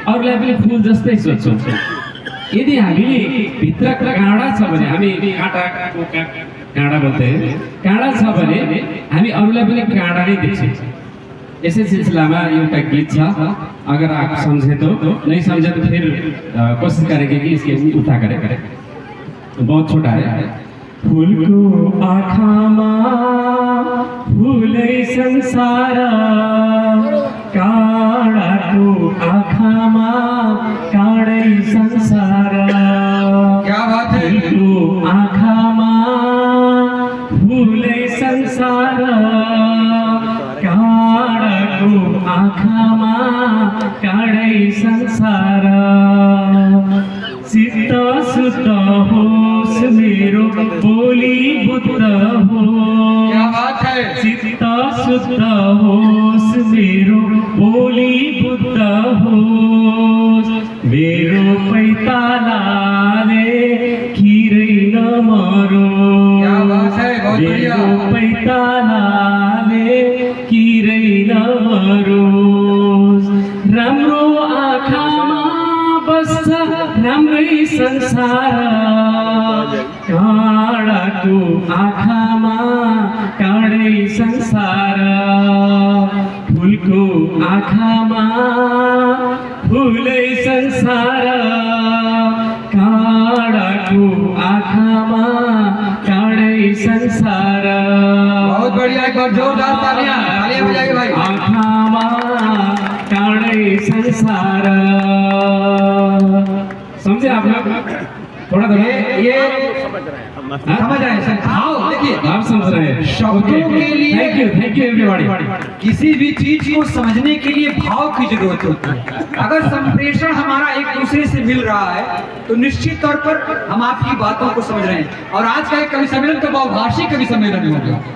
अरूलाई पनि फुल जस्तै सोच्छौँ। यदि हामीले भित्र काँडा छ भने, हामी काँटाको काँडा बोल्दै काँडा छ भने हामी अरूलाई पनि काँडा नै देख्छौँ। इसी सिलसिला में एउटा गीत छ, अगर आप समझे तो, नहीं समझे तो फिर कोशिश करेंगे कि इसके उठा करें। बहुत छोटा है। फूलको आँखामा फूलै संसार, काँडाको आँखामा काँडै संसार। क्या बात है। फूलको आँखामा फूलै संसार, काँडाको आँखामा काँडै संसार। चित्त शुद्ध होस् मेरो बोली बुद्ध हो। क्या बात है। चित्त शुद्ध होस् मेरो बोली बुद्ध होस्। मेरो पैतालाले खिरै नमरो। क्या बात है, बहुत बढ़िया। मेरो पैतालाले खिरै नमरोस्। राम्रो आँखामा बस्छ राम्रै संसार, काँडाको आँखामा काँडै संसार। फूलको आँखामा फूलै संसार, काँडाको आँखामा काँडै संसार। बहुत बढ़िया, एक बार जोरदार तालियां बजाइए भाई। आँखामा काँडै संसार। समझे आप लोग? थोड़ा थोड़ा ये समझ रहे हैं। आओ देखिए, आप समझ रहे हैं। शब्दों के लिए, थैंक यू एवरीबॉडी। किसी भी चीज को समझने के लिए भाव की जरूरत होती है। अगर संप्रेषण हमारा एक दूसरे से मिल रहा है तो निश्चित तौर पर हम आपकी बातों को समझ रहे हैं। और आज का एक कवि सम्मेलन तो बहुभाषी कवि सम्मेलन हो गया।